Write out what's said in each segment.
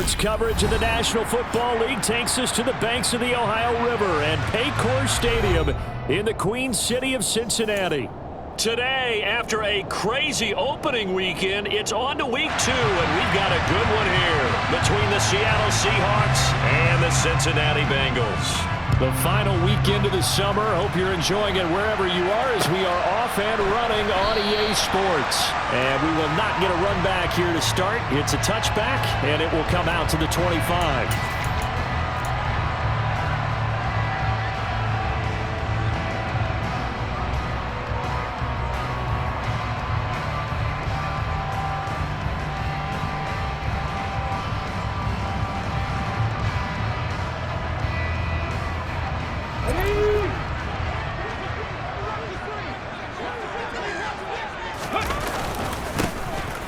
Sports coverage of the National Football League takes us to the banks of the Ohio River and Paycor Stadium in the Queen City of Cincinnati. Today, after a crazy opening weekend, it's on to week 2, and we've got a good one here between the Seattle Seahawks and the Cincinnati Bengals. The final weekend of the summer. Hope you're enjoying it wherever you are as we are off and running on EA Sports. And we will not get a run back here to start. It's a touchback, and it will come out to the 25.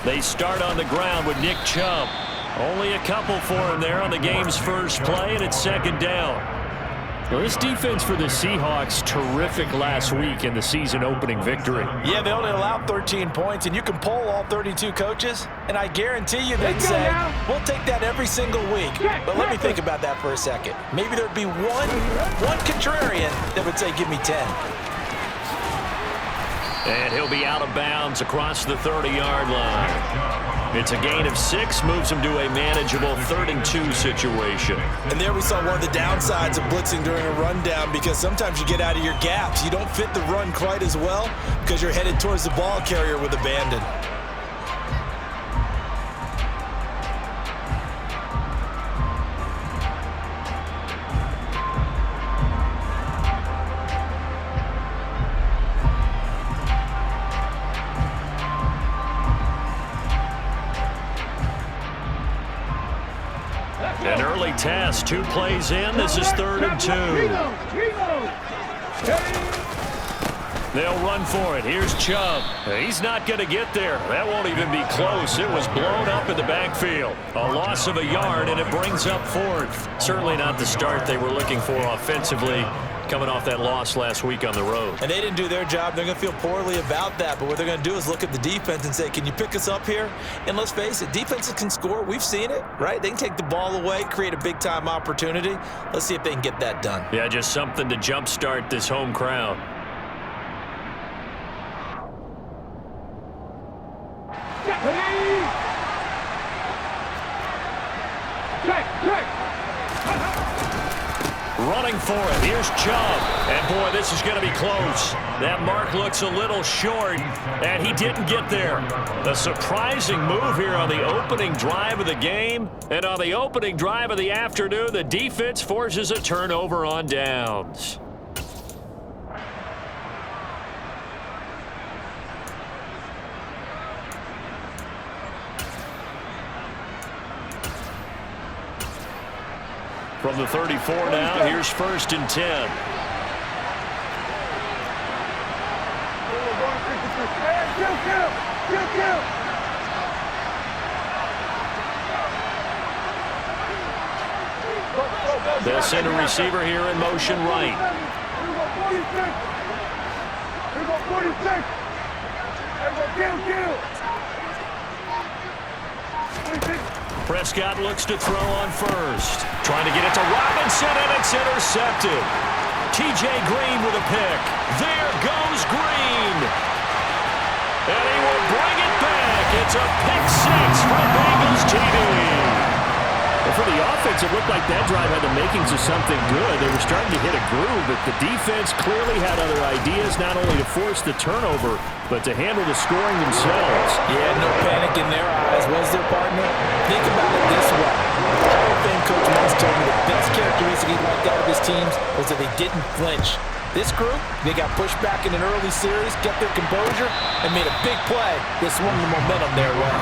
They start on the ground with Nick Chubb. Only a couple for him there on the game's first play, and it's second down. Well, this defense for the Seahawks, terrific last week in the season-opening victory. Yeah, they only allowed 13 points, and you can poll all 32 coaches, and I guarantee you they'd say, we'll take that every single week. But let me think about that for a second. Maybe there'd be one contrarian that would say, give me 10. And he'll be out of bounds across the 30-yard line. It's a gain of 6, moves him to a manageable 3rd-and-2 situation. And there we saw one of the downsides of blitzing during a rundown, because sometimes you get out of your gaps. You don't fit the run quite as well because you're headed towards the ball carrier with abandon. An early test, 2 plays in. This is 3rd and 2. They'll run for it. Here's Chubb. He's not going to get there. That won't even be close. It was blown up in the backfield. A loss of a yard, and it brings up 4th. Certainly not the start they were looking for offensively, coming off that loss last week on the road. And they didn't do their job. They're going to feel poorly about that. But what they're going to do is look at the defense and say, can you pick us up here? And let's face it, defenses can score. We've seen it, right? They can take the ball away, create a big-time opportunity. Let's see if they can get that done. Yeah, just something to jumpstart this home crowd. Running for it. Here's Chubb. And, boy, this is going to be close. That mark looks a little short, and he didn't get there. A surprising move here on the opening drive of the game. And on the opening drive of the afternoon, the defense forces a turnover on downs. From the 34 now, here's 1st and 10. They'll send a receiver here in motion right. Prescott looks to throw on first. Trying to get it to Robinson, and it's intercepted. T.J. Green with a pick. There goes Green. And he will bring it back. It's a pick 6 for Bengals TV. Well, for the offense, it looked like that drive had the makings of something good. They were starting to hit a groove, but the defense clearly had other ideas, not only to force the turnover, but to handle the scoring themselves. Yeah, no panic in their eyes. Was their partner? Think about it this way. Hall of Fame coach once told me the best characteristic he liked out of his teams was that they didn't flinch. This group, they got pushed back in an early series, kept their composure, and made a big play that swung the momentum their way.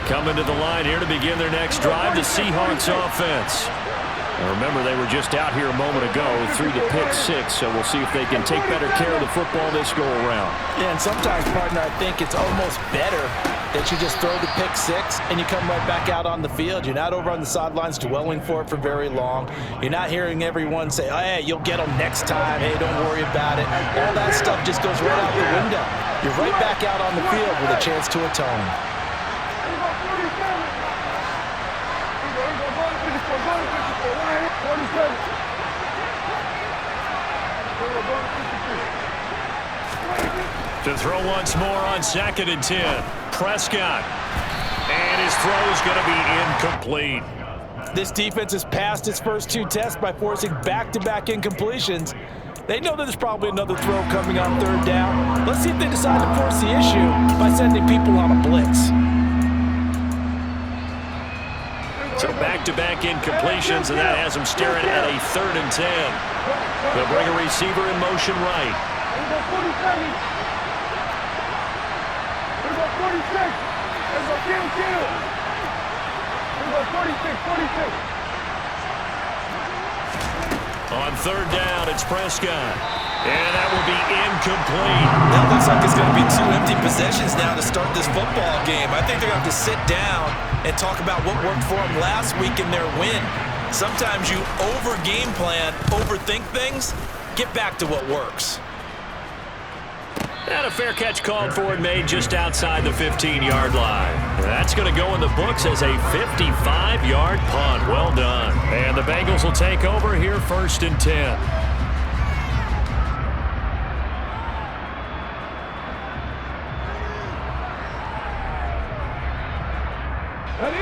Coming to the line here to begin their next drive, the Seahawks offense. And remember, they were just out here a moment ago through the pick 6, so we'll see if they can take better care of the football this go-around. Yeah, and sometimes, partner, I think it's almost better that you just throw the pick six and you come right back out on the field. You're not over on the sidelines dwelling for it for very long. You're not hearing everyone say, oh, hey, you'll get them next time. Hey, don't worry about it. All that stuff just goes right out the window. You're right back out on the field with a chance to atone. To throw once more on 2nd and 10. Prescott. And his throw is going to be incomplete. This defense has passed its first 2 tests by forcing back-to-back incompletions. They know that there's probably another throw coming on 3rd down. Let's see if they decide to force the issue by sending people on a blitz. So back-to-back incompletions, and that has them staring at a 3rd and 10. They'll bring a receiver in motion right. On 3rd down, it's Prescott. And that will be incomplete. That looks like it's going to be 2 empty possessions now to start this football game. I think they're going to have to sit down and talk about what worked for them last week in their win. Sometimes you over-game plan, overthink things, get back to what works. And a fair catch called for and made just outside the 15-yard line. That's going to go in the books as a 55-yard punt. Well done. And the Bengals will take over here 1st and 10.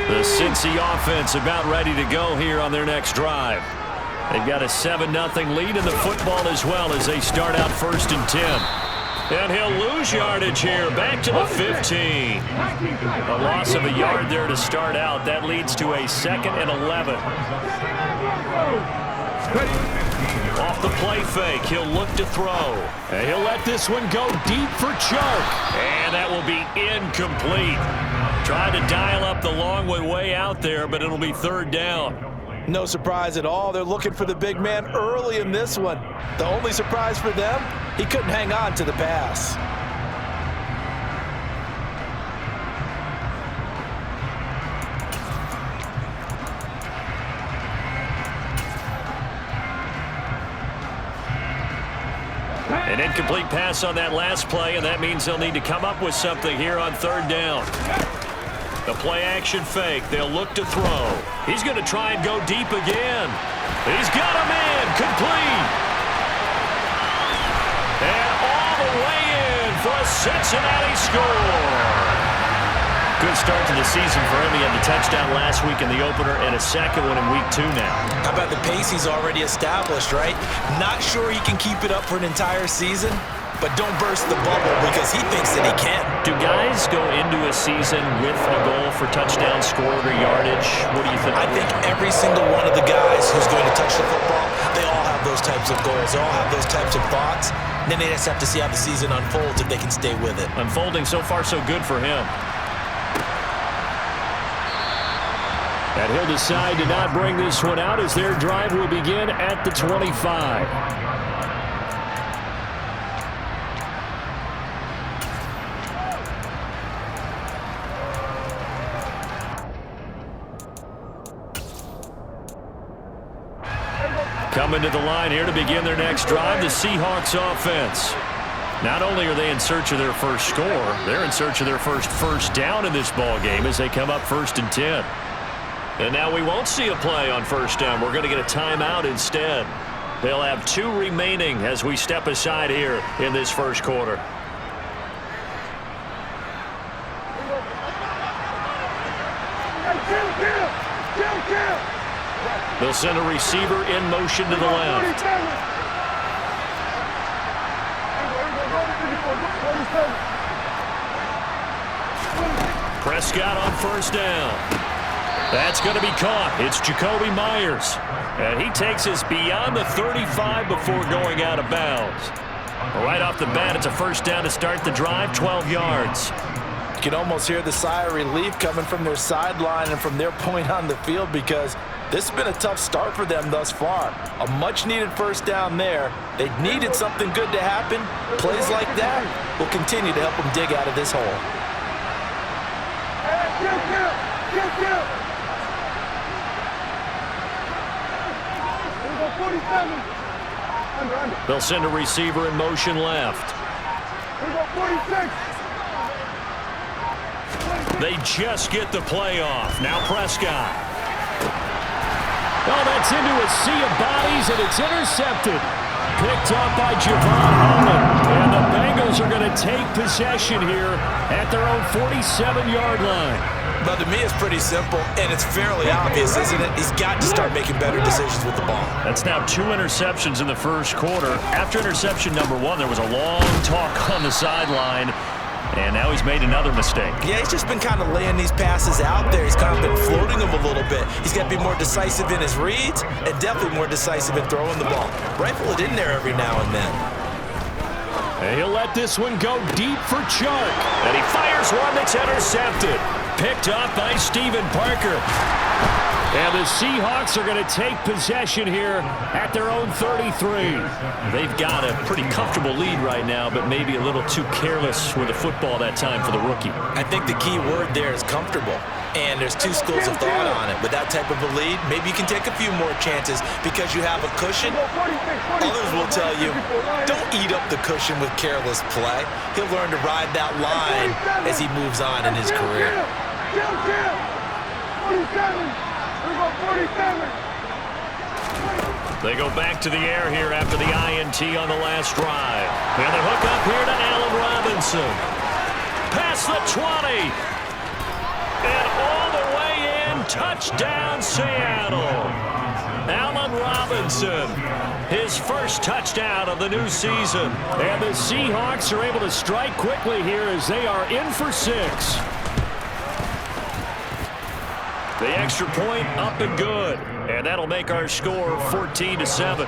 The Cincy offense about ready to go here on their next drive. They've got a 7-0 lead in the football as well as they start out 1st and 10. And he'll lose yardage here, back to the 15. A loss of a yard there to start out. That leads to a 2nd and 11. Off the play fake, he'll look to throw. And he'll let this one go deep for Chark. And that will be incomplete. Tried to dial up the long way out there, but it'll be 3rd down. No surprise at all. They're looking for the big man early in this one. The only surprise for them, he couldn't hang on to the pass. An incomplete pass on that last play, and that means they'll need to come up with something here on 3rd down. The play-action fake. They'll look to throw. He's going to try and go deep again. He's got him in. Complete. And all the way in for a Cincinnati score. Good start to the season for him. He had the touchdown last week in the opener and a 2nd one in week 2 now. How about the pace he's already established, right? Not sure he can keep it up for an entire season, but don't burst the bubble because he thinks that he can. Do guys go into a season with a goal for touchdown scored or yardage? What do you think? I think every single one of the guys who's going to touch the football, they all have those types of goals. They all have those types of thoughts. And then they just have to see how the season unfolds if they can stay with it. Unfolding so far so good for him. And he'll decide to not bring this one out as their drive will begin at the 25. Coming to the line here to begin their next drive, the Seahawks offense. Not only are they in search of their first score, they're in search of their first down in this ball game as they come up 1st and 10. And now we won't see a play on 1st down. We're going to get a timeout instead. They'll have 2 remaining as we step aside here in this first quarter. They'll send a receiver in motion to the left. Prescott on 1st down. That's going to be caught. It's Jacoby Myers. And he takes us beyond the 35 before going out of bounds. Right off the bat, it's a 1st down to start the drive, 12 yards. You can almost hear the sigh of relief coming from their sideline and from their point on the field because this has been a tough start for them thus far. A much-needed 1st down there. They needed something good to happen. Plays like that will continue to help them dig out of this hole. They'll send a receiver in motion left. They just get the play off. Now Prescott. Oh, that's into a sea of bodies, and it's intercepted. Picked up by Javon Holland. And the Bengals are going to take possession here at their own 47-yard line. But to me, it's pretty simple, and it's fairly obvious, isn't it? He's got to start making better decisions with the ball. That's now 2 interceptions in the first quarter. After interception number 1, there was a long talk on the sideline, and now he's made another mistake. Yeah, he's just been kind of laying these passes out there. He's kind of been floating them a little bit. He's got to be more decisive in his reads and definitely more decisive in throwing the ball. Rifle it in there every now and then. And he'll let this one go deep for Chark. And he fires one that's intercepted. Picked up by Stephen Parker. And the Seahawks are going to take possession here at their own 33. They've got a pretty comfortable lead right now, but maybe a little too careless with the football that time for the rookie. I think the key word there is comfortable. And there's 2 schools of thought on it. With that type of a lead, maybe you can take a few more chances because you have a cushion. Others will tell you, don't eat up the cushion with careless play. He'll learn to ride that line as he moves on in his career. They go back to the air here after the INT on the last drive. And the hook up here to Allen Robinson. Past the 20. And all the way in, touchdown Seattle. Allen Robinson, his first touchdown of the new season. And the Seahawks are able to strike quickly here as they are in for 6. The extra point up and good. And that'll make our score 14-7.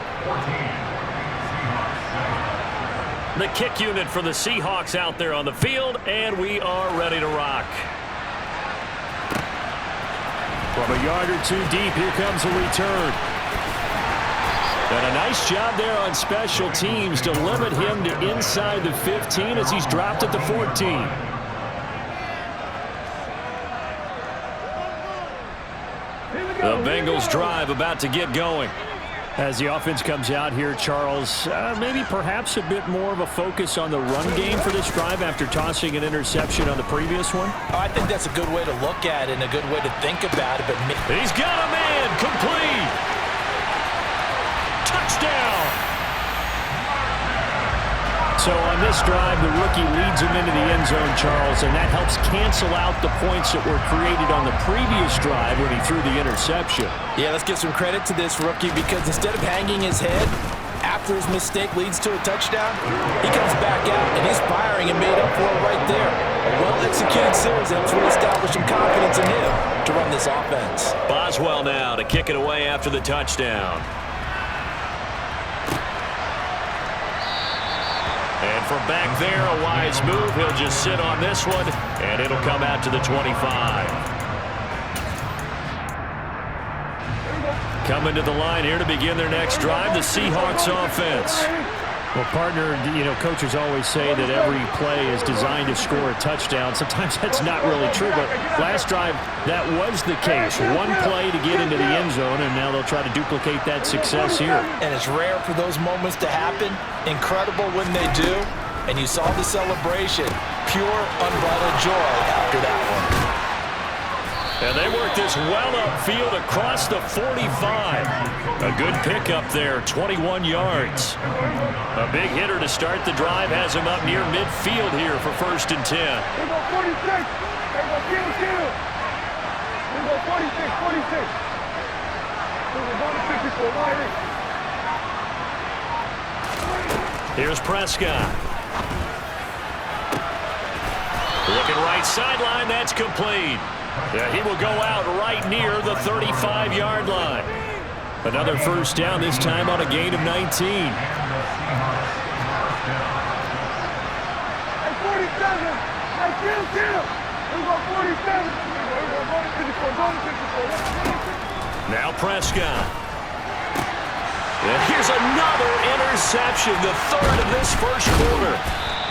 The kick unit for the Seahawks out there on the field, and we are ready to rock. From a yard or 2 deep, here comes a return. And a nice job there on special teams to limit him to inside the 15 as he's dropped at the 14. The Bengals drive about to get going. As the offense comes out here, Charles, maybe perhaps a bit more of a focus on the run game for this drive after tossing an interception on the previous one? I think that's a good way to look at it and a good way to think about it. But he's got a man, complete. Touchdown. So on this drive, the rookie leads him into the end zone, Charles, and that helps cancel out the points that were created on the previous drive when he threw the interception. Yeah, let's give some credit to this rookie because instead of hanging his head after his mistake leads to a touchdown, he comes back out and he's firing and made up for it right there. A well-executed series helps reestablish some confidence in him to run this offense. Boswell now to kick it away after the touchdown. And from back there, a wise move. He'll just sit on this one, and it'll come out to the 25. Coming to the line here to begin their next drive, the Seahawks offense. Well, partner, coaches always say that every play is designed to score a touchdown. Sometimes that's not really true, but last drive, that was the case. One play to get into the end zone, and now they'll try to duplicate that success here. And it's rare for those moments to happen. Incredible when they do. And you saw the celebration. Pure, unbridled joy after that one. And they work this well upfield across the 45. A good pickup there, 21 yards. A big hitter to start the drive has him up near midfield here for 1st and 10. They go 46. They go kill. They go 46. They go 54. Here's Prescott. Looking right sideline, that's complete. Yeah, he will go out right near the 35-yard line. Another first down, this time on a gain of 19. At 47, at kill. We go 47. Now Prescott. And here's another interception, the 3rd of this first quarter.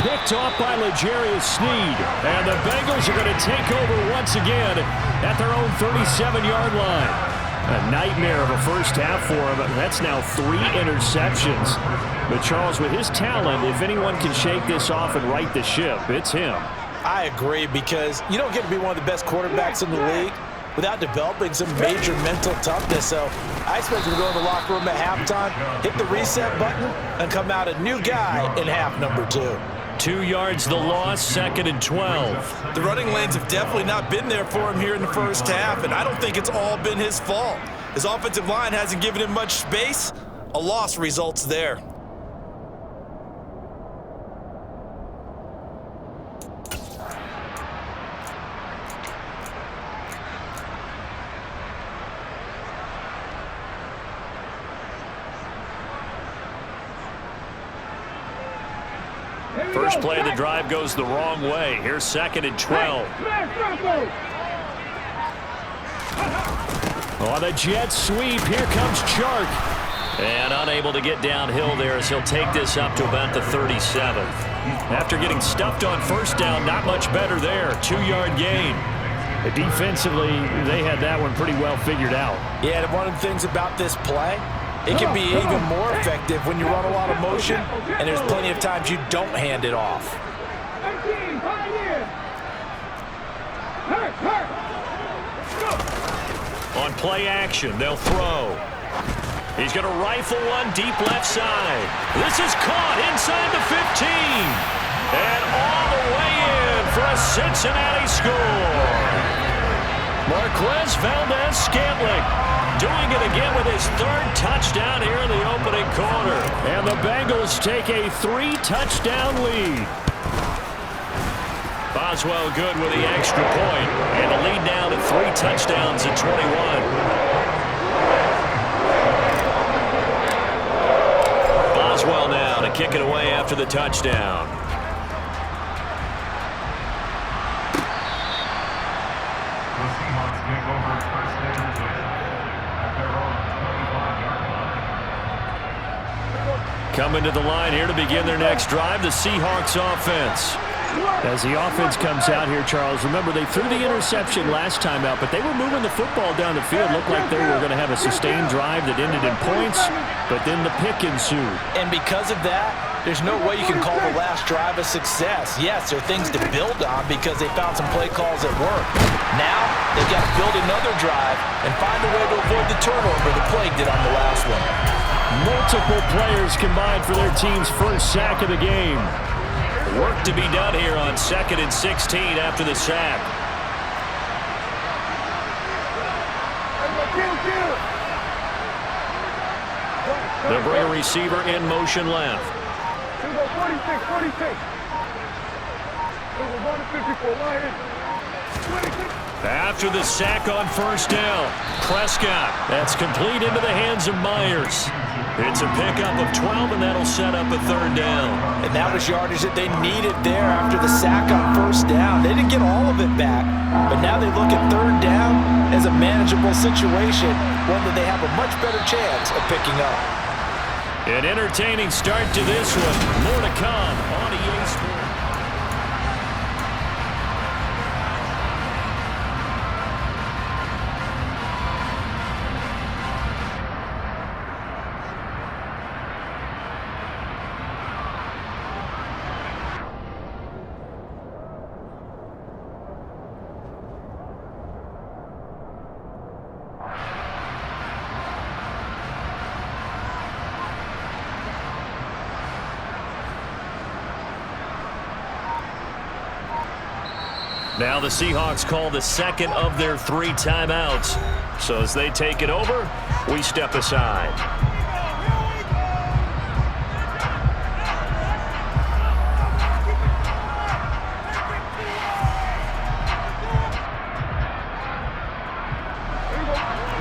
Picked off by L'Jarius Sneed. And the Bengals are going to take over once again at their own 37-yard line. A nightmare of a first half for him. That's now 3 interceptions. But Charles, with his talent, if anyone can shake this off and right the ship, it's him. I agree, because you don't get to be one of the best quarterbacks in the league without developing some major mental toughness. So I expect him to go in the locker room at halftime, hit the reset button, and come out a new guy in half number 2. 2 yards the loss, 2nd and 12. The running lanes have definitely not been there for him here in the first half, and I don't think it's all been his fault. His offensive line hasn't given him much space. A loss results there. First play of the drive goes the wrong way. Here's 2nd and 12. On the jet sweep, here comes Chark. And unable to get downhill there as he'll take this up to about the 37th. After getting stuffed on first down, not much better there. 2-yard gain. Defensively, they had that one pretty well figured out. Yeah, and one of the things about this play, it can be even more effective when you run a lot of motion, and there's plenty of times you don't hand it off. On play action, they'll throw. He's going to rifle one deep left side. This is caught inside the 15. And all the way in for a Cincinnati score. Marquez Valdez-Scantling doing it again with his 3rd touchdown here in the opening quarter. And the Bengals take a 3-touchdown lead. Boswell good with the extra point, and the lead now to 3 touchdowns at 21. Boswell now to kick it away after the touchdown. Coming to the line here to begin their next drive, the Seahawks offense. As the offense comes out here, Charles, remember they threw the interception last time out, but they were moving the football down the field. Looked like they were going to have a sustained drive that ended in points, but then the pick ensued. And because of that, there's no way you can call the last drive a success. Yes, there are things to build on because they found some play calls that work. Now, they've got to build another drive and find a way to avoid the turnover that plagued it on the last one. Multiple players combined for their team's first sack of the game. Work to be done here on 2nd and 16 after the sack. They'll bring a receiver in motion left. 46. After the sack on first down, Prescott. That's complete into the hands of Myers. It's a pickup of 12, and that'll set up a 3rd down. And that was yardage that they needed there after the sack on first down. They didn't get all of it back, but now they look at 3rd down as a manageable situation, one that they have a much better chance of picking up. An entertaining start to this one. More to come on EA Sports. Now the Seahawks call the 2nd of their 3 timeouts. So as they take it over, we step aside.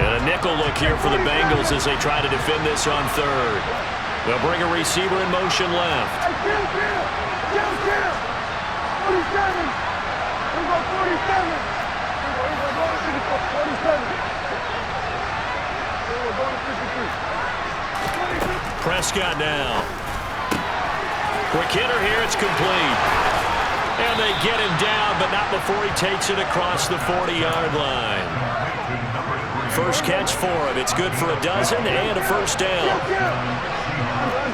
And a nickel look here for the Bengals as they try to defend this on 3rd. They'll bring a receiver in motion left. 47. Prescott now. Quick hitter here, it's complete. And they get him down, but not before he takes it across the 40-yard line. First catch for him. It's good for a dozen and a first down.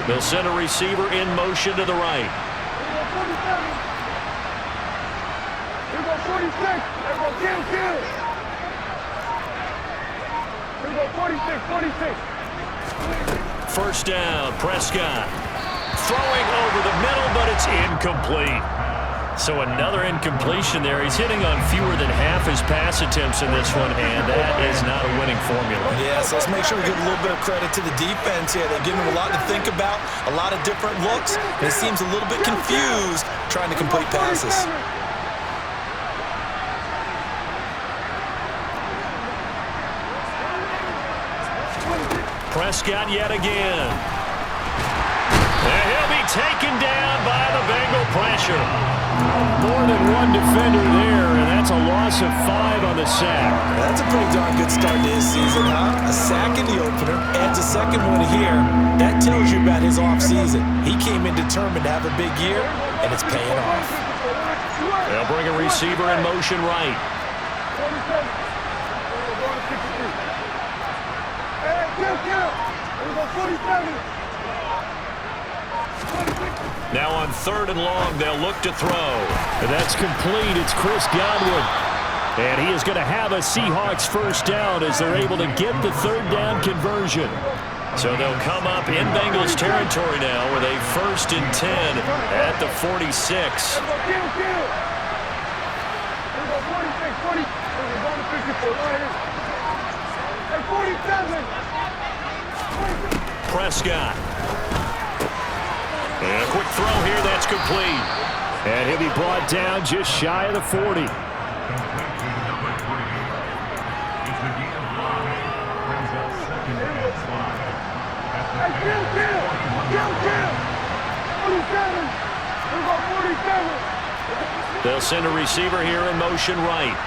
They'll send a receiver in motion to the right. Here go 46. Here go kill. Here go 46. First down, Prescott. Throwing over the middle, but it's incomplete. So another incompletion there. He's hitting on fewer than half his pass attempts in this one, and that is not a winning formula. Yes, let's make sure we give a little bit of credit to the defense here. They're giving him a lot to think about, a lot of different looks, and he seems a little bit confused trying to complete passes. Prescott yet again. And he'll be taken down by the Bengal pressure. More than one defender there, and that's a loss of 5 on the sack. That's a pretty darn good start to his season, huh? A sack in the opener, adds a second one here. That tells you about his offseason. He came in determined to have a big year, and it's paying off. They'll bring a receiver in motion right. Now on 3rd and long, they'll look to throw. And that's complete. It's Chris Godwin. And he is going to have a Seahawks first down as they're able to get the 3rd down conversion. So they'll come up in Bengals territory now with a 1st and 10 at the 46. Prescott. And a quick throw here, that's complete. And he'll be brought down just shy of the 40. They'll send a receiver here in motion right.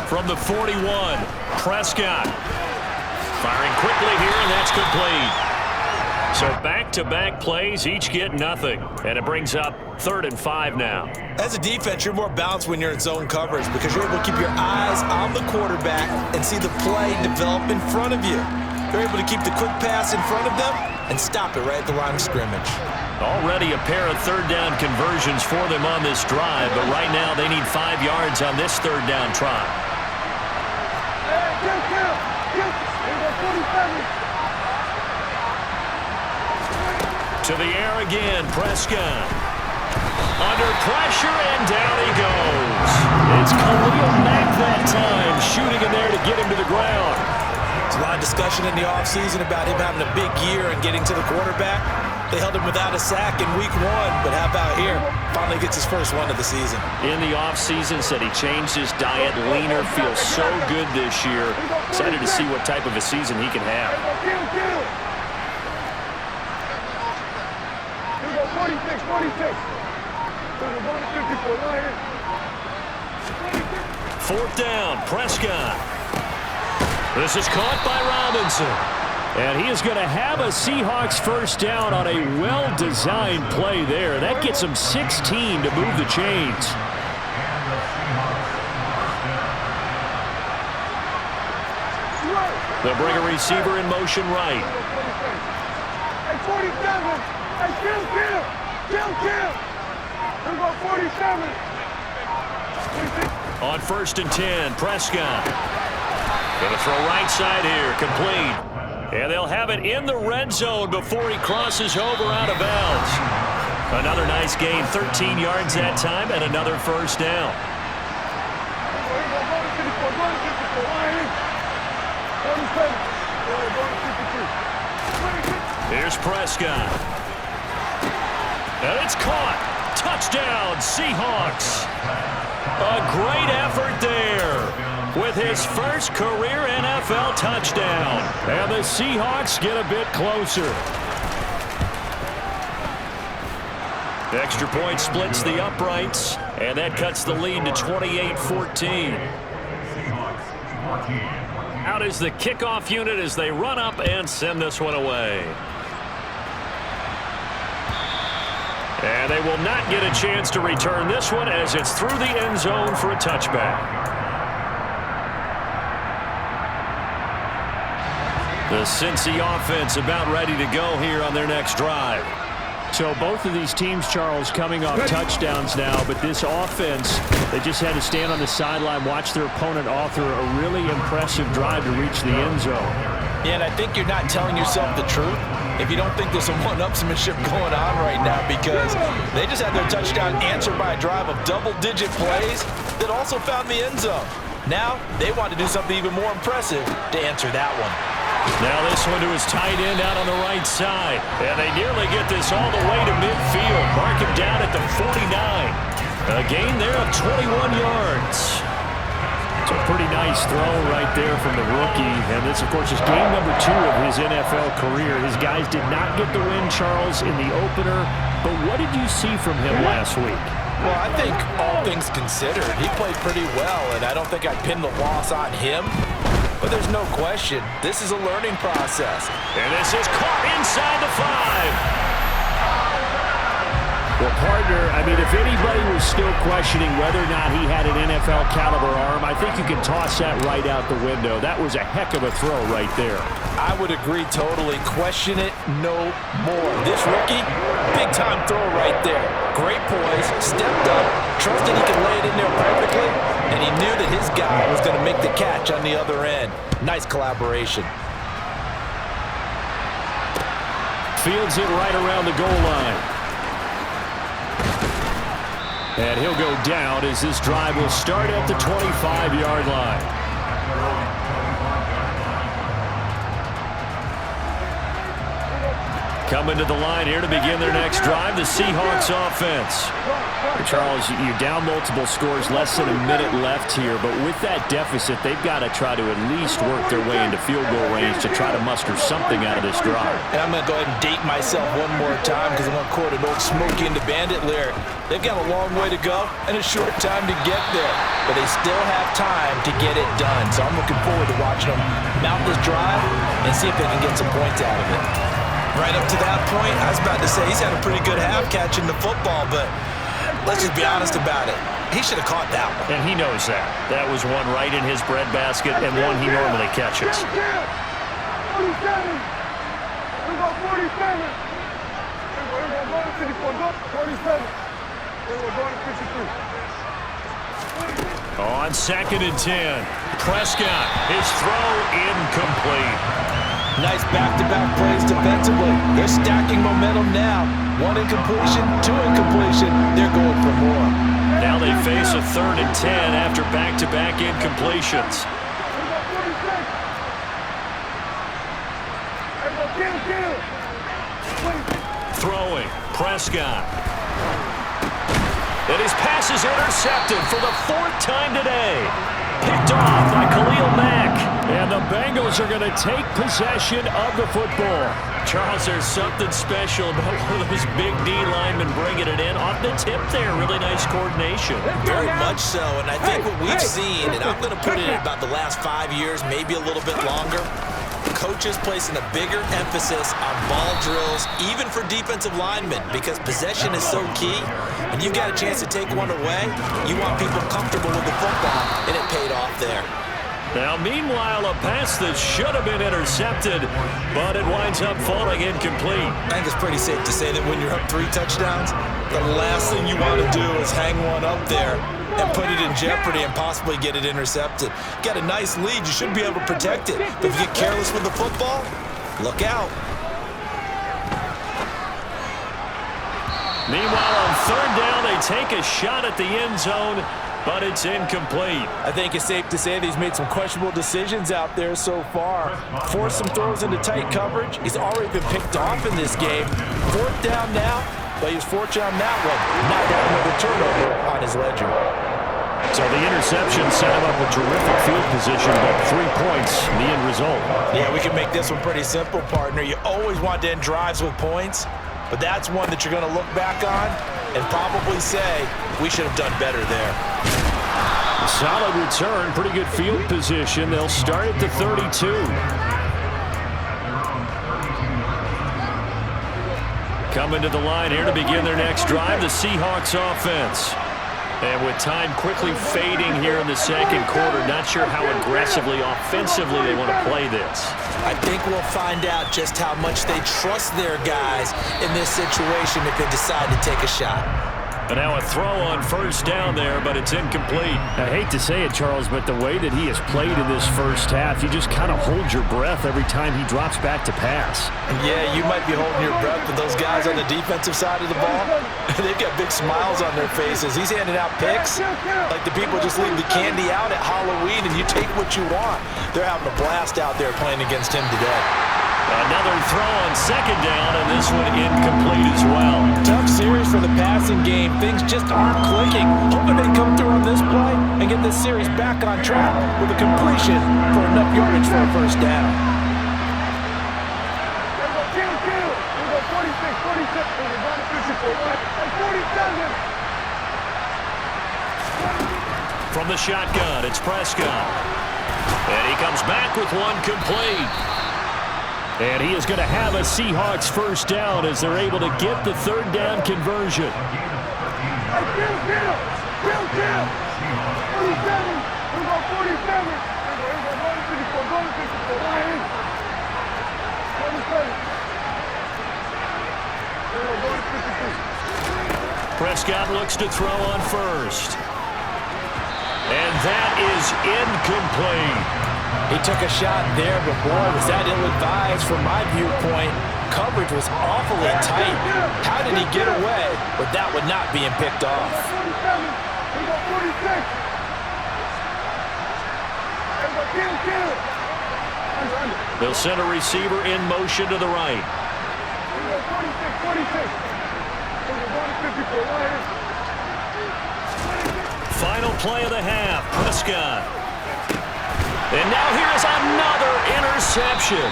From the 41, Prescott. Firing quickly here, and that's complete. So back-to-back plays, each get nothing. And it brings up 3rd and 5 now. As a defense, you're more balanced when you're in zone coverage because you're able to keep your eyes on the quarterback and see the play develop in front of you. You're able to keep the quick pass in front of them and stop it right at the line of scrimmage. Already a pair of 3rd down conversions for them on this drive, but right now they need 5 yards on this 3rd down try. To the air again, Prescott. Under pressure, and down he goes. It's Khalil Mack that time, shooting in there to get him to the ground. There's a lot of discussion in the offseason about him having a big year and getting to the quarterback. They held him without a sack in week 1, but how about here? Finally gets his first one of the season. In the offseason, said he changed his diet, leaner, feels so good this year. Excited to see what type of a season he can have. 4th down, Prescott. This is caught by Robinson. And he is going to have a Seahawks first down on a well-designed play there. That gets him 16 to move the chains. They'll bring a receiver in motion right. Hey, 47. Hey, kill. Here go 47. On 1st and 10, Prescott. Going to throw right side here, complete. And they'll have it in the red zone before he crosses over out of bounds. Another nice gain, 13 yards that time, and another first down. Here's Prescott. And it's caught. Touchdown, Seahawks. A great effort there with his first career NFL touchdown. And the Seahawks get a bit closer. The extra point splits the uprights, and that cuts the lead to 28-14. Out out is the kickoff unit as they run up and send this one away. And they will not get a chance to return this one as it's through the end zone for a touchback. The Cincy offense about ready to go here on their next drive. So both of these teams, Charles, coming off touchdowns now, but this offense, they just had to stand on the sideline, watch their opponent author a really impressive drive to reach the end zone. Yeah, and I think you're not telling yourself the truth if you don't think there's some one-upsmanship going on right now, because they just had their touchdown answered by a drive of double-digit plays that also found the end zone. Now they want to do something even more impressive to answer that one. Now this one to his tight end out on the right side. And they nearly get this all the way to midfield. Mark him down at the 49. A gain there of 21 yards. It's a pretty nice throw right there from the rookie. And this, of course, is game number 2 of his NFL career. His guys did not get the win, Charles, in the opener. But what did you see from him last week? Well, I think all things considered, he played pretty well, and I don't think I'd pin the loss on him. But there's no question, this is a learning process. And this is caught inside the 5. Well, partner, I mean, if anybody was still questioning whether or not he had an NFL caliber arm, I think you can toss that right out the window. That was a heck of a throw right there. I would agree totally. Question it no more. This rookie, big-time throw right there. Great poise, stepped up, trusted he could lay it in there perfectly, and he knew that his guy was going to make the catch on the other end. Nice collaboration. Fields it right around the goal line. And he'll go down as this drive will start at the 25-yard line. Coming to the line here to begin their next drive, the Seahawks offense. Charles, you're down multiple scores, less than a minute left here, but with that deficit, they've got to try to at least work their way into field goal range to try to muster something out of this drive. And I'm going to go ahead and date myself one more time because I'm going to quote an old Smokey and the Bandit lyric. They've got a long way to go and a short time to get there, but they still have time to get it done. So I'm looking forward to watching them mount this drive and see if they can get some points out of it. Right up to that point, I was about to say he's had a pretty good half catching the football, but let's just be honest about it. He should have caught that one. And he knows that. That was one right in his breadbasket and one he normally catches. 47. We got 47. We're going to 47. We're going to 53. On 2nd and 10, Prescott, his throw incomplete. Nice back-to-back plays defensively. They're stacking momentum now. 1 incompletion, 2 incompletion. They're going for more. Now they face a 3rd and 10 after back-to-back incompletions. Throwing, Prescott. And his pass is intercepted for the 4th time today. Picked off by Khalil Mack. And the Bengals are going to take possession of the football. Charles, there's something special about one of those big D linemen bringing it in off the tip there. Really nice coordination. Very much so, and I think what we've seen, and I'm going to put it in about the last 5 years, maybe a little bit longer, coaches placing a bigger emphasis on ball drills, even for defensive linemen, because possession is so key. And you've got a chance to take one away, you want people comfortable with the football, and it paid off there. Now, meanwhile, a pass that should have been intercepted, but it winds up falling incomplete. I think it's pretty safe to say that when you're up 3 touchdowns, the last thing you want to do is hang one up there and put it in jeopardy and possibly get it intercepted. Got a nice lead. You should be able to protect it. But if you get careless with the football, look out. Meanwhile, on 3rd down, they take a shot at the end zone, but it's incomplete. I think it's safe to say that he's made some questionable decisions out there so far. Forced some throws into tight coverage. He's already been picked off in this game. 4th down now, but he was fortunate on that one. Not got another turnover on his ledger. So the interception set him up with terrific field position, but 3 points, the end result. Yeah, we can make this one pretty simple, partner. You always want to end drives with points, but that's one that you're going to look back on and probably say, we should have done better there. Solid return, pretty good field position. They'll start at the 32. Coming to the line here to begin their next drive, the Seahawks offense. And with time quickly fading here in the second quarter, not sure how aggressively, offensively they want to play this. I think we'll find out just how much they trust their guys in this situation if they decide to take a shot. And now a throw on first down there, but it's incomplete. I hate to say it, Charles, but the way that he has played in this first half, you just kind of hold your breath every time he drops back to pass. Yeah, you might be holding your breath with those guys on the defensive side of the ball. They've got big smiles on their faces. He's handing out picks like the people just leave the candy out at Halloween and you take what you want. They're having a blast out there playing against him today. Another throw on second down, and this one incomplete as well. Tough series for the passing game. Things just aren't clicking. Hoping they come through on this play and get this series back on track with a completion for enough yardage for a first down. From the shotgun, it's Prescott. And he comes back with one complete. And he is going to have a Seahawks first down as they're able to get the third down conversion. Prescott looks to throw on first. And that is incomplete. He took a shot there, but boy, was that ill-advised from my viewpoint. Coverage was awfully tight. How did he get away with that one not being picked off? They'll send a receiver in motion to the right. Final play of the half, Prescott. And now here is another interception.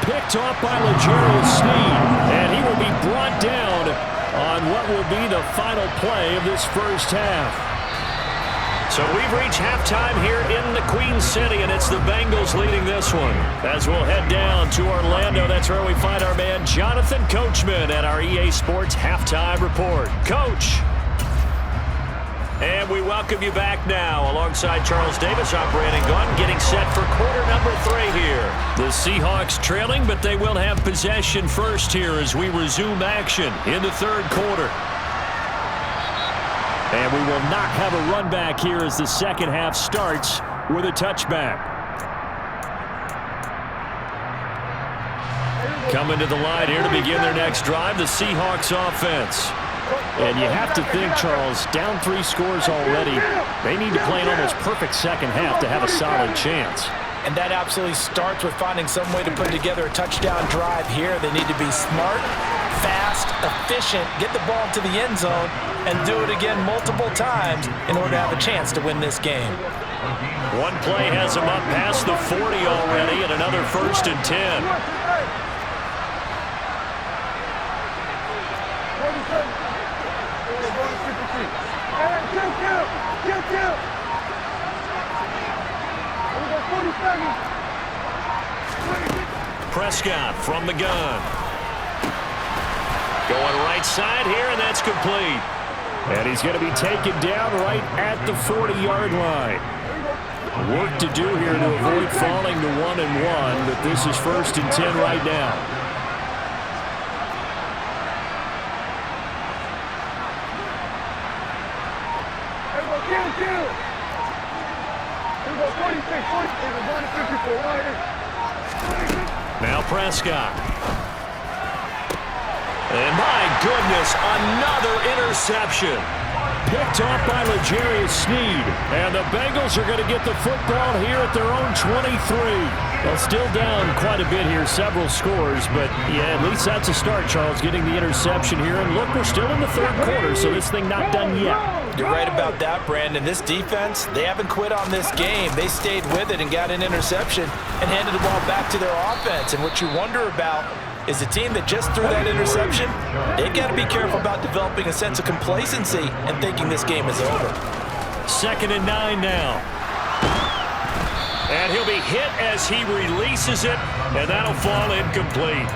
Picked off by L'Jarius Sneed. And he will be brought down on what will be the final play of this first half. So we've reached halftime here in the Queen City, and it's the Bengals leading this one. As we'll head down to Orlando, that's where we find our man Jonathan Coachman at our EA Sports Halftime Report. Coach. And we welcome you back now. Alongside Charles Davis, I'm Brandon Gunn, getting set for quarter number 3 here. The Seahawks trailing, but they will have possession first here as we resume action in the third quarter. And we will not have a run back here as the second half starts with a touchback. Coming to the line here to begin their next drive, the Seahawks offense. And you have to think, Charles, down 3 scores already. They need to play an almost perfect second half to have a solid chance. And that absolutely starts with finding some way to put together a touchdown drive here. They need to be smart, fast, efficient, get the ball to the end zone, and do it again multiple times in order to have a chance to win this game. One play has them up past the 40 already, and another 1st and 10. Prescott from the gun. Going right side here, and that's complete. And he's going to be taken down right at the 40-yard line. Work to do here to avoid falling to 1-1, but this is 1st and 10 right now. Now Prescott. And my goodness, another interception. Picked off by L'Jarius Sneed. And the Bengals are going to get the football here at their own 23. Well, still down quite a bit here, several scores, but yeah, at least that's a start, Charles, getting the interception here. And look, we're still in the third quarter, so this thing not done yet. You're right about that, Brandon. This defense, they haven't quit on this game. They stayed with it and got an interception and handed the ball back to their offense. And what you wonder about is the team that just threw that interception, they've got to be careful about developing a sense of complacency and thinking this game is over. 2nd and 9 now. And he'll be hit as he releases it, and that'll fall incomplete.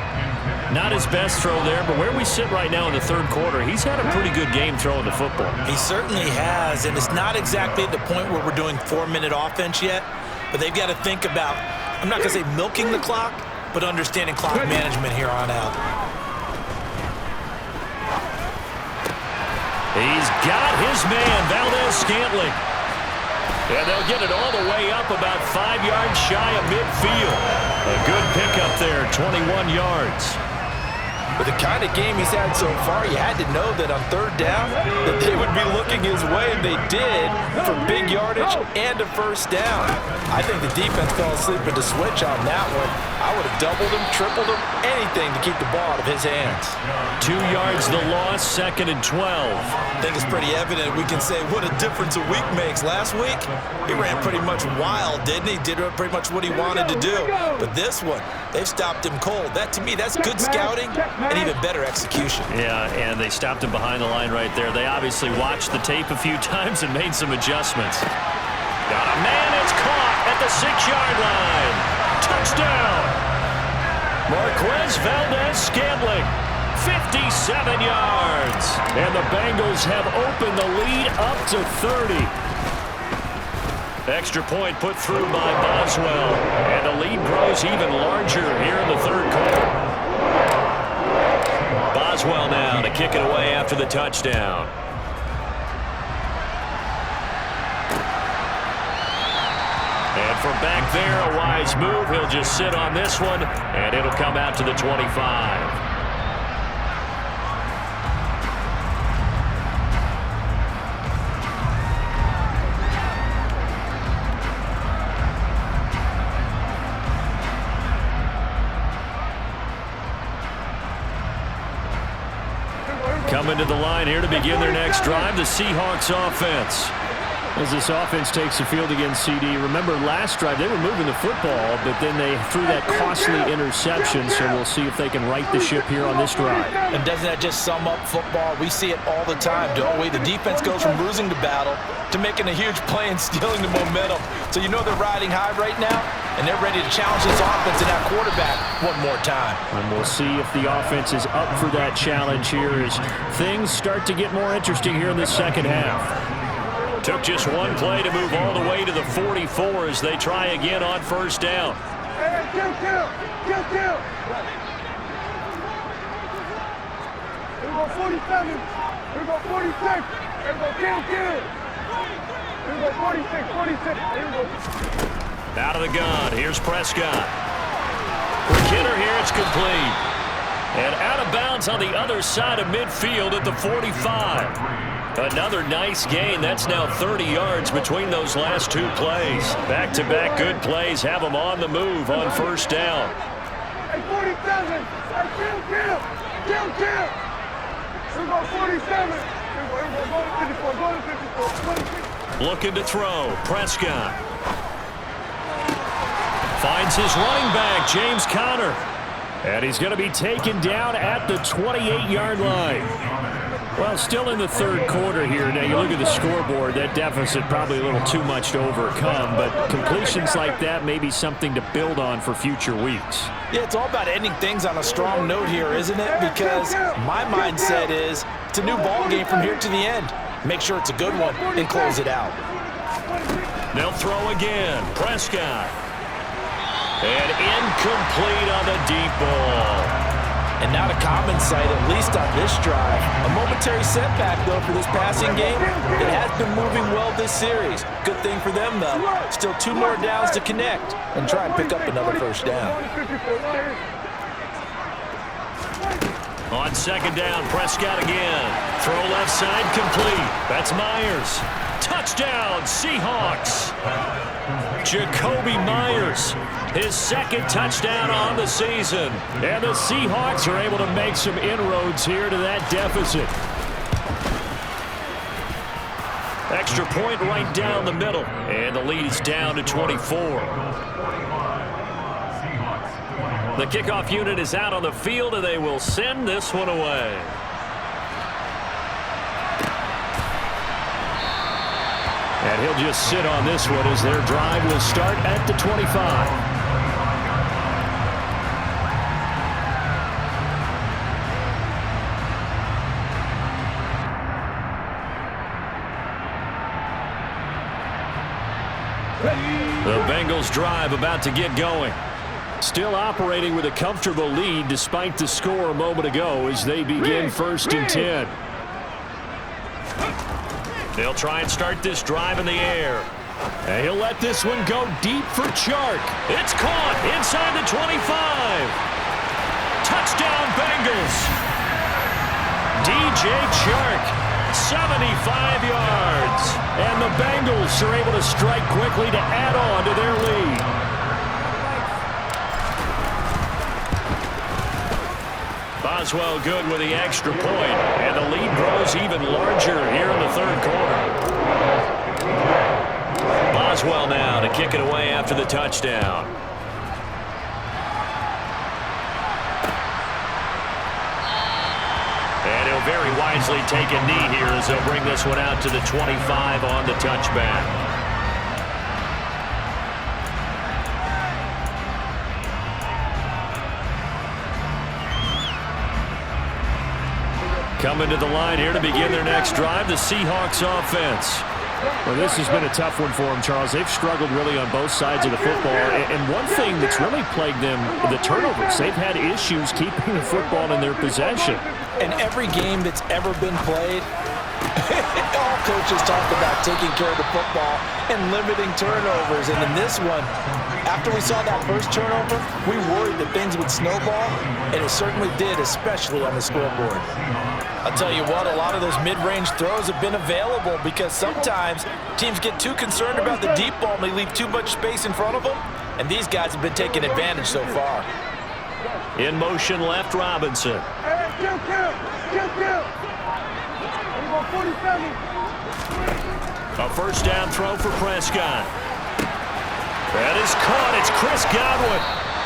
Not his best throw there, but where we sit right now in the third quarter, he's had a pretty good game throwing the football. He certainly has, and it's not exactly at the point where we're doing 4-minute offense yet, but they've got to think about, I'm not going to say milking the clock, but understanding clock management here on out. He's got his man, Valdez-Scantling. And they'll get it all the way up about 5 yards shy of midfield. A good pickup there, 21 yards. With the kind of game he's had so far, you had to know that on 3rd down that they would be looking his way, and they did, for big yardage and a 1st down. I think the defense fell asleep at the switch on that one. I would have doubled him, tripled him, anything to keep the ball out of his hands. 2 yards the loss, 2nd and 12. I think it's pretty evident we can say what a difference a week makes. Last week, he ran pretty much wild, didn't he? Did pretty much what he wanted to do. But this one, they've stopped him cold. That, to me, that's good scouting and even better execution. Yeah, and they stopped him behind the line right there. They obviously watched the tape a few times and made some adjustments. Got a man, it's caught at the 6-yard line. Touchdown! Marquez Valdez-Scantling, 57 yards. And the Bengals have opened the lead up to 30. Extra point put through by Boswell. And the lead grows even larger here in the third quarter. Boswell now to kick it away after the touchdown. And from back there, a wise move. He'll just sit on this one, and it'll come out to the 25. Coming to the line here to begin their next drive, the Seahawks offense. As this offense takes the field against CD, remember last drive they were moving the football, but then they threw that costly interception, so we'll see if they can right the ship here on this drive. And doesn't that just sum up football? We see it all the time, don't we? The defense goes from losing the battle to making a huge play and stealing the momentum. So you know they're riding high right now, and they're ready to challenge this offense and that quarterback one more time. And we'll see if the offense is up for that challenge here as things start to get more interesting here in the second half. Took just one play to move all the way to the 44 as they try again on 1st down. Hey, kill. Here we go 47. Here we go 46. Here we go kill. Here we go 46. Here we go. Out of the gun. Here's Prescott. For Kidder here, it's complete. And out of bounds on the other side of midfield at the 45. Another nice gain. That's now 30 yards between those last 2 plays. Back-to-back good plays have them on the move on 1st down. Hey, 47. Hey, kill. Here we go 47. Here we go. Go to 54. Looking to throw. Prescott. Finds his running back, James Conner. And he's going to be taken down at the 28-yard line. Well, still in the third quarter here. Now, you look at the scoreboard, that deficit probably a little too much to overcome, but completions like that may be something to build on for future weeks. Yeah, it's all about ending things on a strong note here, isn't it? Because my mindset is it's a new ball game from here to the end. Make sure it's a good one and close it out. They'll throw again. Prescott. And incomplete on the deep ball. And not a common sight, at least on this drive. A momentary setback, though, for this passing game. It has been moving well this series. Good thing for them, though. Still 2 more downs to connect and try and pick up another 1st down. On 2nd down, Prescott again. Throw left side complete. That's Myers. Touchdown, Seahawks. Jacoby Myers, his 2nd touchdown on the season. And the Seahawks are able to make some inroads here to that deficit. Extra point right down the middle. And the lead is down to 24. The kickoff unit is out on the field, and they will send this one away. he'll just sit on this one as their drive will start at the 25. The Bengals drive about to get going. Still operating with a comfortable lead despite the score a moment ago as they begin 1st and 10. They'll try and start this drive in the air. And he'll let this one go deep for Chark. It's caught inside the 25. Touchdown Bengals. DJ Chark. 75 yards. And the Bengals are able to strike quickly to add on to their lead. Boswell good with the extra point. And the lead grows even larger here in the 3rd quarter. Boswell now to kick it away after the touchdown. And he'll very wisely take a knee here as they'll bring this one out to the 25 on the touchback. Coming to the line here to begin their next drive, the Seahawks offense. Well, this has been a tough one for them, Charles. They've struggled really on both sides of the football. And one thing that's really plagued them, the turnovers. They've had issues keeping the football in their possession. In every game that's ever been played, all coaches talk about taking care of the football and limiting turnovers. And in this one, after we saw that first turnover, we worried that things would snowball, and it certainly did, especially on the scoreboard. I'll tell you what, a lot of those mid-range throws have been available because sometimes teams get too concerned about the deep ball and they leave too much space in front of them, and these guys have been taking advantage so far. In motion left, Robinson. A first down throw for Prescott. That is caught. It's Chris Godwin.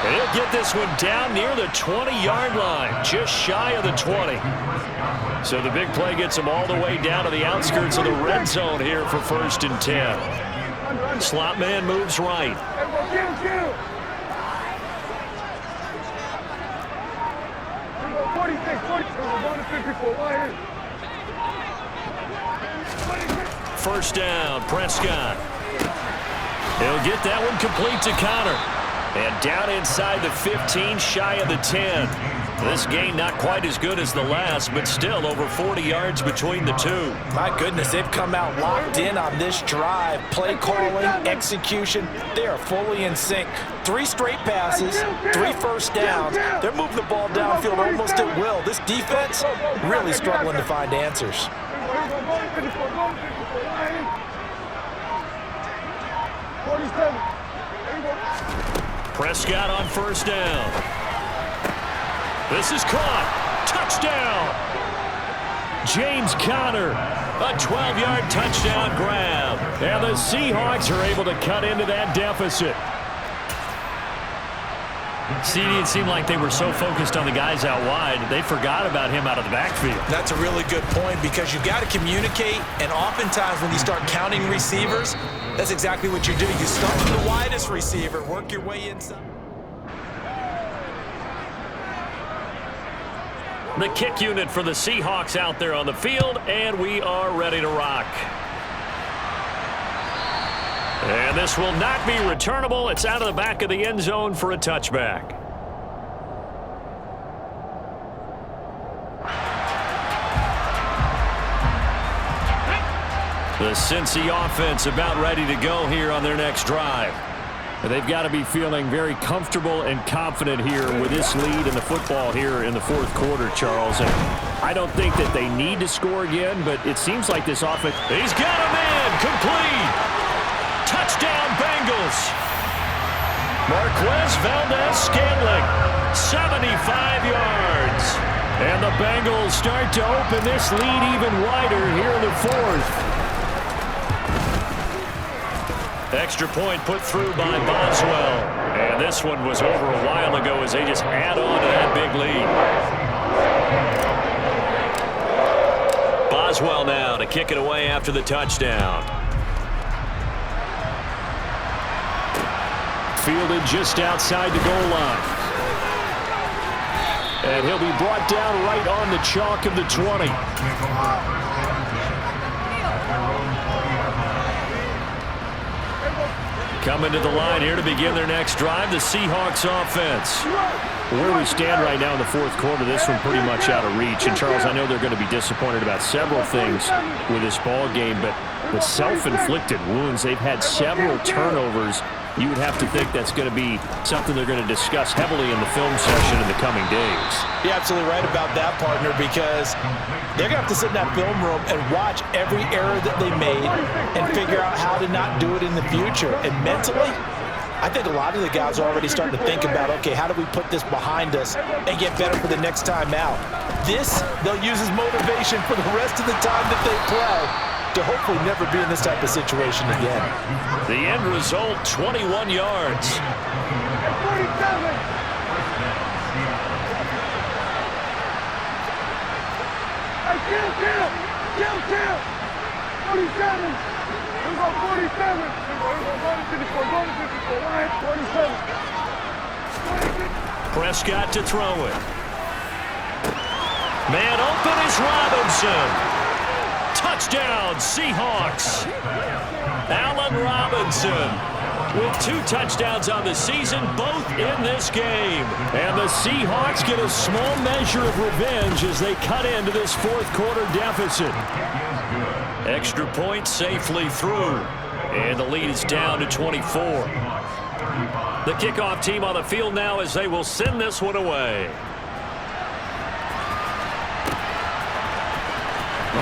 And he'll get this one down near the 20-yard line, just shy of the 20. So the big play gets him all the way down to the outskirts of the red zone here for 1st and 10. Slot man moves right. First down, Prescott. He'll get that one complete to Connor. And down inside the 15, shy of the 10. This game not quite as good as the last, but still over 40 yards between the two. My goodness, they've come out locked in on this drive. Play calling, execution, they are fully in sync. 3 straight passes, 3 first downs. They're moving the ball downfield almost at will. This defense really struggling to find answers. Prescott on first down. This is caught. Touchdown. James Conner. A 12-yard touchdown grab. And the Seahawks are able to cut into that deficit. CD, it seemed like they were so focused on the guys out wide, they forgot about him out of the backfield. That's a really good point because you've got to communicate, and oftentimes when you start counting receivers, that's exactly what you do. You start with the widest receiver, work your way inside. The kick unit for the Seahawks out there on the field, and we are ready to rock. And this will not be returnable. It's out of the back of the end zone for a touchback. The Cincy offense about ready to go here on their next drive. They've got to be feeling very comfortable and confident here with this lead in the football here in the 4th quarter, Charles. And I don't think that they need to score again, but it seems like this offense. He's got a man complete. Touchdown Bengals. Marquez Valdez-Scantling, 75 yards. And the Bengals start to open this lead even wider here in the 4th. Extra point put through by Boswell. And this one was over a while ago as they just add on to that big lead. Boswell now to kick it away after the touchdown. fielded just outside the goal line. And he'll be brought down right on the chalk of the 20. Coming to the line here to begin their next drive, the Seahawks offense. Where we stand right now in the fourth quarter, this one pretty much out of reach. And, Charles, I know they're going to be disappointed about several things with this ball game, but the self-inflicted wounds, they've had several turnovers. You would have to think that's going to be something they're going to discuss heavily in the film session in the coming days. You're absolutely right about that, partner, because they're going to have to sit in that film room and watch every error that they made and figure out how to not do it in the future. And mentally, I think a lot of the guys are already starting to think about, okay, how do we put this behind us and get better for the next time out? This, they'll use as motivation for the rest of the time that they play to hopefully never be in this type of situation again. The end result, 21 yards. 47. Kill. 47. We go 47. Prescott to throw it. Man open is Robinson. Touchdown, Seahawks. Allen Robinson with 2 touchdowns on the season, both in this game. And the Seahawks get a small measure of revenge as they cut into this fourth quarter deficit. Extra point safely through. And the lead is down to 24. The kickoff team on the field now as they will send this one away.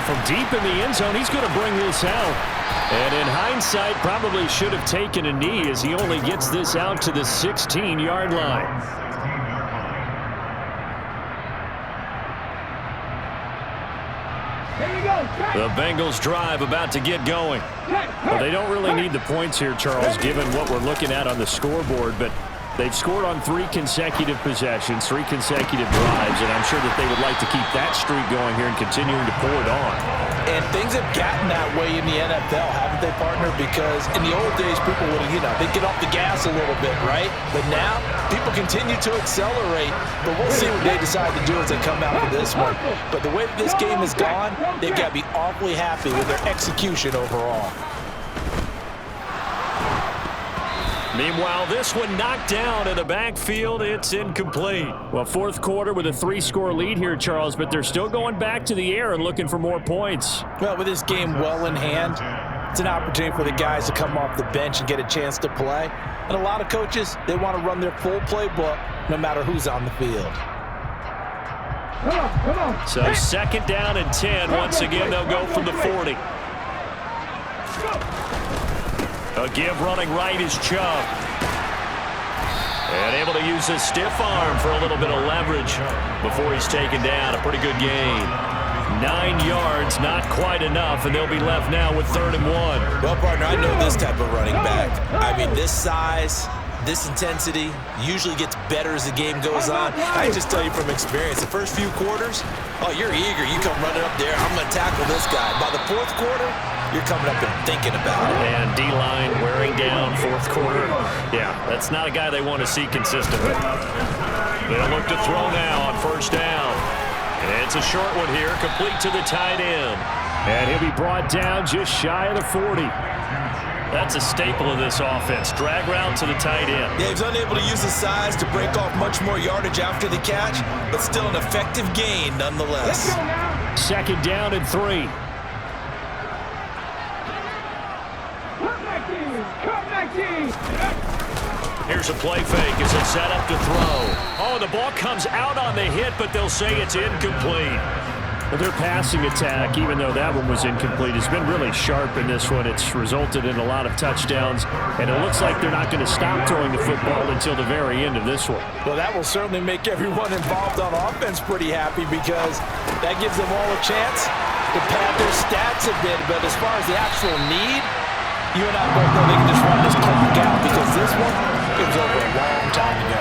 From deep in the end zone, he's going to bring this out. And in hindsight, probably should have taken a knee as he only gets this out to the 16-yard line. The Bengals drive about to get going. Well, they don't really need the points here, Charles, given what we're looking at on the scoreboard, but they've scored on 3 consecutive possessions, 3 consecutive drives, and I'm sure that they would like to keep that streak going here and continuing to pour it on. And things have gotten that way in the NFL, haven't they, partner? Because in the old days, people would, they'd get off the gas a little bit, right? But now, people continue to accelerate, but we'll see what they decide to do as they come out for this one. But the way that this game has gone, they've got to be awfully happy with their execution overall. Meanwhile, this one knocked down in the backfield. It's incomplete. Well, fourth quarter with a 3-score lead here, Charles, but they're still going back to the air and looking for more points. Well, with this game well in hand, it's an opportunity for the guys to come off the bench and get a chance to play. And a lot of coaches, they want to run their full playbook no matter who's on the field. Come on. So second down and 10. Once again, they'll go from the 40. A give running right is Chubb. And able to use his stiff arm for a little bit of leverage before he's taken down. A pretty good gain. 9 yards, not quite enough, and they'll be left now with 3rd and 1. Well, partner, I know this type of running back. I mean, this size, this intensity usually gets better as the game goes on. I can just tell you from experience, the first few quarters, oh, you're eager. You come running up there, I'm going to tackle this guy. By the fourth quarter, you're coming up and thinking about it. And D-line wearing down fourth quarter. Yeah, that's not a guy they want to see consistently. They'll look to throw now on first down. And it's a short one here, complete to the tight end. And he'll be brought down just shy of the 40. That's a staple of this offense. Drag route to the tight end. Yeah, he's unable to use his size to break off much more yardage after the catch, but still an effective gain nonetheless. Second down and 3. Here's a play fake as it's set up to throw. Oh, the ball comes out on the hit, but they'll say it's incomplete. Well, their passing attack, even though that one was incomplete, has been really sharp in this one. It's resulted in a lot of touchdowns, and it looks like they're not going to stop throwing the football until the very end of this one. Well, that will certainly make everyone involved on offense pretty happy because that gives them all a chance to pad their stats a bit. But as far as the actual need, you and I both know they can just run this clock out because this one, it was over a long time ago.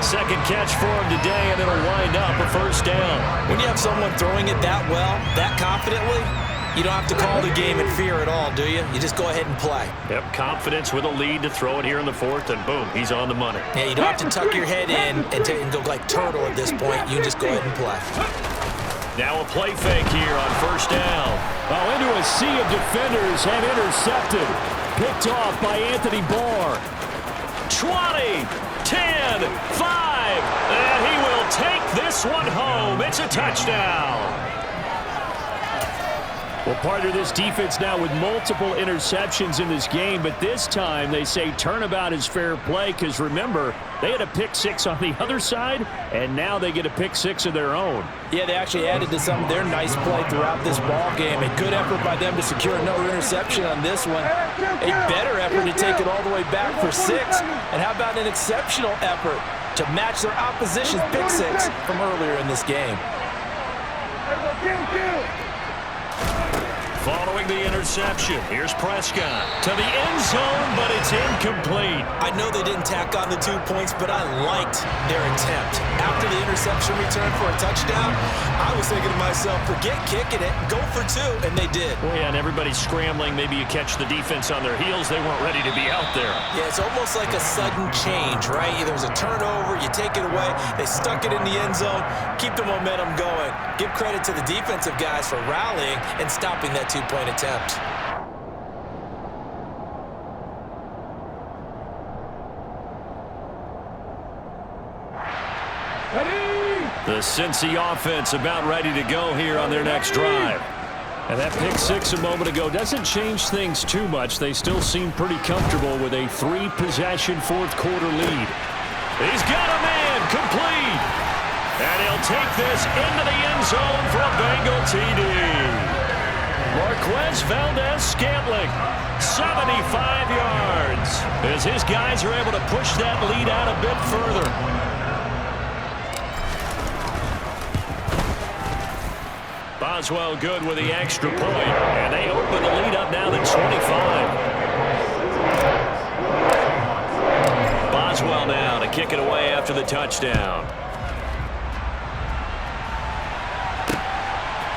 Second catch for him today, and it'll wind up a first down. When you have someone throwing it that well, that confidently, You don't have to call the game in fear at all, do you? You just go ahead and play. Yep, confidence with a lead to throw it here in the fourth, and boom, he's on the money. Yeah, you don't have to tuck your head in and go like turtle at this point. You just go ahead and play. Now a play fake here on first down. Oh, into a sea of defenders and intercepted. Picked off by Anthony Barr. 20, 10, 5, and he will take this one home. It's a touchdown. Well, partner, this defense now with multiple interceptions in this game, but this time they say turnabout is fair play because, remember, they had a pick six on the other side, and now they get a pick six of their own. Yeah, they actually added to some of their nice play throughout this ball game. A good effort by them to secure another interception on this one. A better effort to take it all the way back for 6. And how about an exceptional effort to match their opposition's pick six from earlier in this game? Following the interception, here's Prescott to the end zone, but it's incomplete. I know they didn't tack on the 2 points, but I liked their attempt. After the interception return for a touchdown, I was thinking to myself, forget kicking it, go for 2, and they did. Well, yeah, and everybody's scrambling. Maybe you catch the defense on their heels. They weren't ready to be out there. Yeah, it's almost like a sudden change, right? There's a turnover, you take it away, they stuck it in the end zone, keep the momentum going. Give credit to the defensive guys for rallying and stopping that 2-point attempt. The Cincy offense about ready to go here on their next drive. And that pick six a moment ago doesn't change things too much. They still seem pretty comfortable with a 3-possession fourth-quarter lead. He's got a man complete. And he'll take this into the end zone for a Bengal TD. Marquez Valdez-Scantling, 75 yards, as his guys are able to push that lead out a bit further. Boswell good with the extra point, and they open the lead up now to 25. Boswell now to kick it away after the touchdown.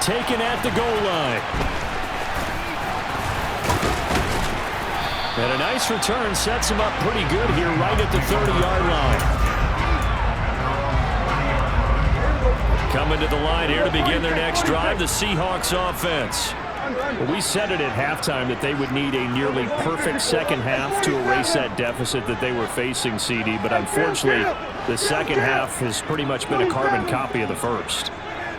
Taken at the goal line. And a nice return sets him up pretty good here right at the 30-yard line. Coming to the line here to begin their next drive, the Seahawks offense. Well, we said it at halftime that they would need a nearly perfect second half to erase that deficit that they were facing, CD, but unfortunately, the second half has pretty much been a carbon copy of the first.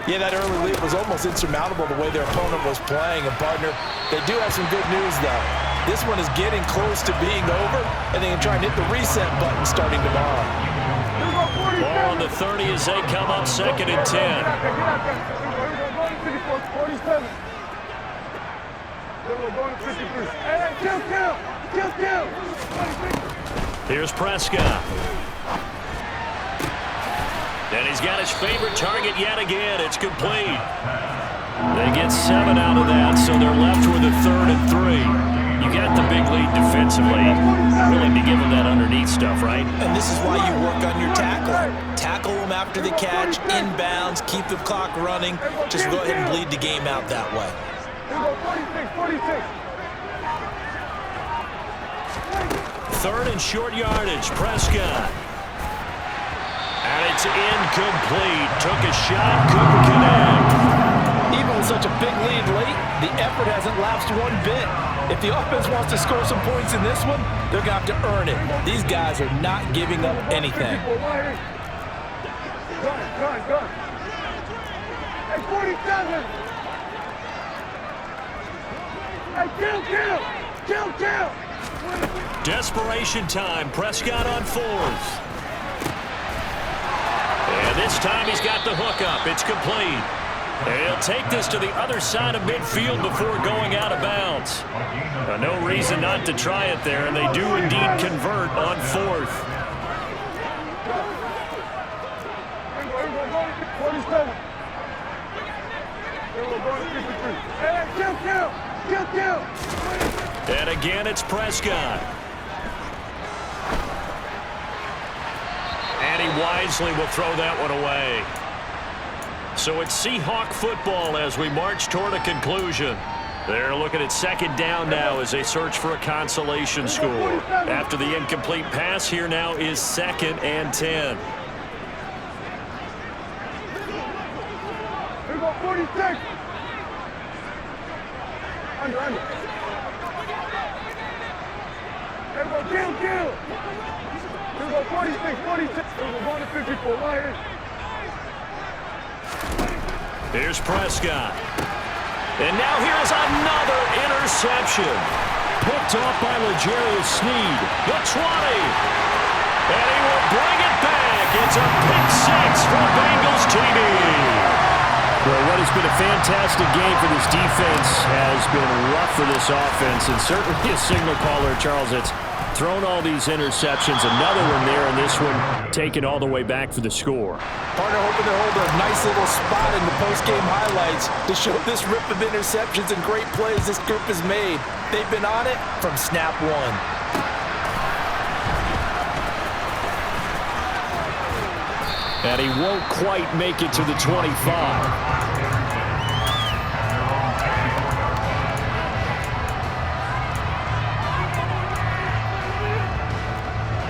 Yeah, that early lead was almost insurmountable the way their opponent was playing. And, partner, they do have some good news, though. This one is getting close to being over, and they can try and hit the reset button starting tomorrow. Ball on the 30 as they come up 2nd and 10. Here's Prescott. And he's got his favorite target yet again. It's complete. They get 7 out of that, so they're left with a 3rd and 3. You got the big lead defensively. Willing to give them that underneath stuff, right? And this is why you work on your tackling. Tackle them after the catch, inbounds, keep the clock running. Just go ahead and bleed the game out that way. 3rd and short yardage, Prescott. And it's incomplete. Took a shot, couldn't connect. Even with such a big lead late, the effort hasn't lapsed one bit. If the offense wants to score some points in this one, they're going to have to earn it. These guys are not giving up anything. Desperation time. Prescott on 4th. And this time he's got the hook up. It's complete. And he'll take this to the other side of midfield before going out of bounds. No reason not to try it there, and they do indeed convert on 4th. And again, it's Prescott. And he wisely will throw that one away. So it's Seahawk football as we march toward a conclusion. They're looking at second down now as they search for a consolation score. After the incomplete pass, here now is 2nd and 10. Here we go, 46. Under. Here we go, kill. Here we go, 46. Here we go, 1 to 54, right here. Here's Prescott. And now here's another interception. Picked off by L'Jarius Sneed. The 20. And he will bring it back. It's a pick six for Bengals TD. Well, what has been a fantastic game for this defense has been rough for this offense, and certainly a signal caller, Charles, that's thrown all these interceptions. Another one there, and this one taken all the way back for the score. Partner hoping to hold a nice little spot in the post-game highlights to show this rip of interceptions and great plays this group has made. They've been on it from snap one. And he won't quite make it to the 25.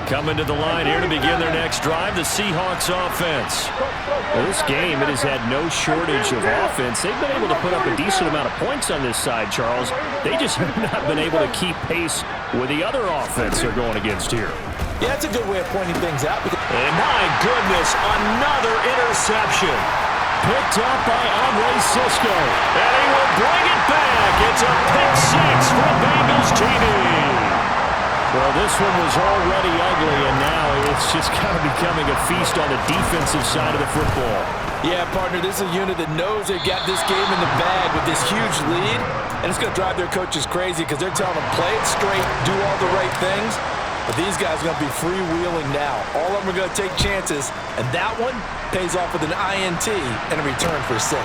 Coming to the line here to begin their next drive, the Seahawks offense. Well, this game, it has had no shortage of offense. They've been able to put up a decent amount of points on this side, Charles. They just have not been able to keep pace with the other offense they're going against here. Yeah, that's a good way of pointing things out. And my goodness, another interception. Picked up by Andre Cisco. And he will bring it back. It's a pick six for Bengals TD. Well, this one was already ugly, and now it's just kind of becoming a feast on the defensive side of the football. Yeah, partner, this is a unit that knows they've got this game in the bag with this huge lead, and it's going to drive their coaches crazy because they're telling them play it straight, do all the right things. But these guys are going to be freewheeling now. All of them are going to take chances, and that one pays off with an INT and a return for 6.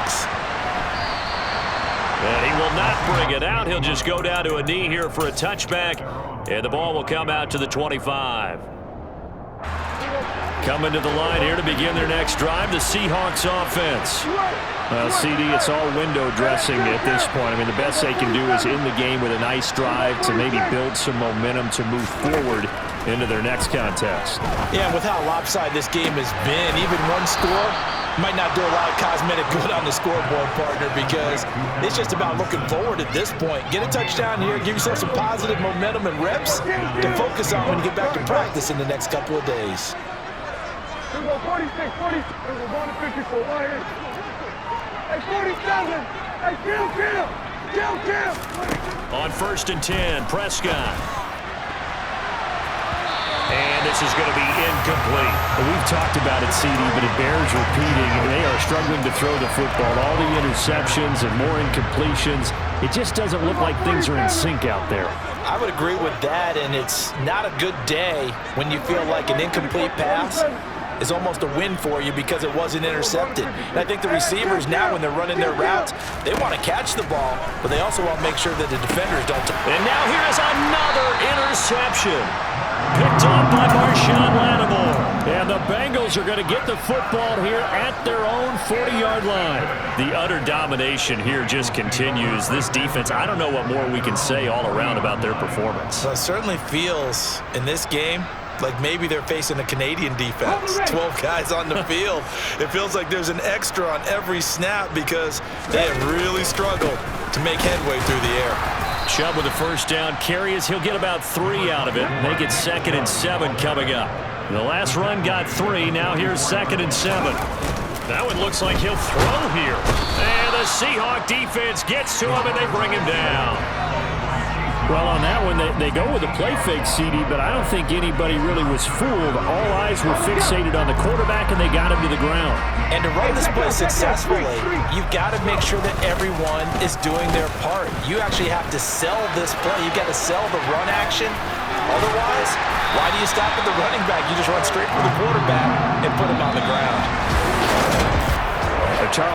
And he will not bring it out. He'll just go down to a knee here for a touchback, and the ball will come out to the 25. Coming to the line here to begin their next drive, the Seahawks offense. Well, CD, it's all window dressing at this point. I mean, the best they can do is in the game with a nice drive to maybe build some momentum to move forward into their next contest. Yeah, with how lopsided this game has been, even one score might not do a lot of cosmetic good on the scoreboard, partner, because it's just about looking forward at this point. Get a touchdown here, give yourself some positive momentum and reps to focus on when you get back to practice in the next couple of days. Here we go, 46, 40. Here we go, 1 to 54, right here. Hey, 47. Hey, kill. On 1st and 10, Prescott. And this is going to be incomplete. Well, we've talked about it, CD, but it bears repeating. They are struggling to throw the football. All the interceptions and more incompletions. It just doesn't look like things are in sync out there. I would agree with that, and it's not a good day when you feel like an incomplete pass is almost a win for you because it wasn't intercepted. And I think the receivers now, when they're running their routes, they want to catch the ball, but they also want to make sure that the defenders don't. And now here is another interception. Picked off by Marshawn Lattimore. And the Bengals are going to get the football here at their own 40-yard line. The utter domination here just continues. This defense, I don't know what more we can say all around about their performance. Well, it certainly feels in this game like maybe they're facing a Canadian defense. 12 guys on the field. It feels like there's an extra on every snap because they have really struggled to make headway through the air. Chubb with a first down carry as he'll get about 3 out of it. Make it 2nd and 7 coming up. The last run got 3. Now here's 2nd and 7. That one looks like he'll throw here. And the Seahawk defense gets to him and they bring him down. Well, on that one, they go with a play fake, CD, but I don't think anybody really was fooled. All eyes were fixated on the quarterback, and they got him to the ground. And to run this play successfully, you've got to make sure that everyone is doing their part. You actually have to sell this play. You've got to sell the run action. Otherwise, why do you stop at the running back? You just run straight for the quarterback and put him on the ground. Charles